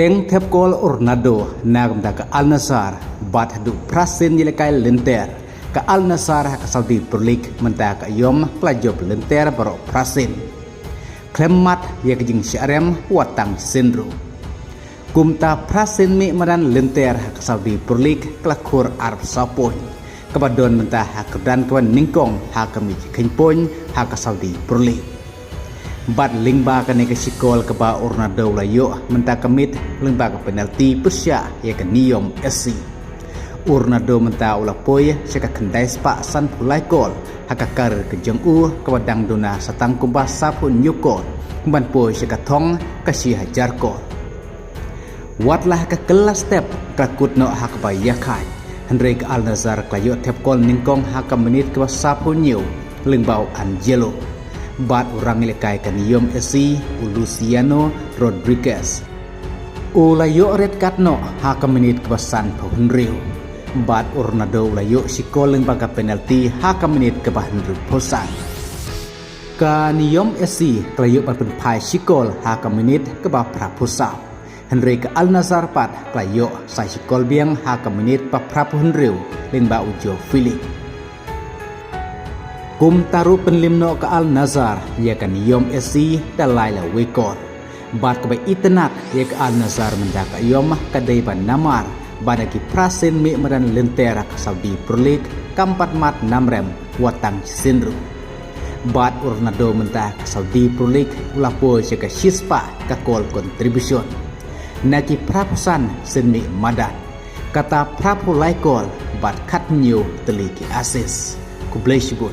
Teng thep kol Ornado nagam da ka Al Nassr bat hadu prasin yelekai lenter ka Al Nassr ka Saudi Perlik menta ka yom klajob lenter baro prasin klemat ye kajing syarem watang sendru kumta prasin mi madan lenter ka Saudi Perlik klakur Arab Sapoy kabadon menta hakedan kawan ningkong hakami khinpon ha ka Saudi Perlik bat lingba ka nega sikol ka ba Ornado layo menta kamit lingba ka penalti Persia ye ka niyom SC Ornado menta ulapoy seka kendai spa san pulai kol hakakar ke jeng'u ka wadang dona satang kumba sapun nyukol ban poy seka thong ka si hajar kol watlah ka kelas step kakut no hakba yakai Henry ka Al Nassr klayo tep kol ningkong haka menit ka sapun nyu lingbau Angelo bat orang ilekai kan yom SC Luciano Rodriguez ulayo red card no haka menit kebasan Henry bat Ornado ulayo sikol ling baga penalti haka menit kebahan posan kan yom SC klayo pan pai sikol haka menit kebah praposa Henry ke Al Nassr pat klayo sai sikol biang haka menit pa prapo Henry ling ba ujo Philip kum taru penlimno ke Al Nassr ya kan yom SC dalai la wekor bat ke itenat ya ke Al Nassr mendaka yom kadai ban namar badaki prasin mi medan lentera ke Saudi Perlik kampat mat namrem watang sindru bat Ornado mentah ke Saudi Perlik ulapo ke sispa ka kol contribution naki prapusan senmi madan kata prapu laikol bat kat new teliki asis kublai shibun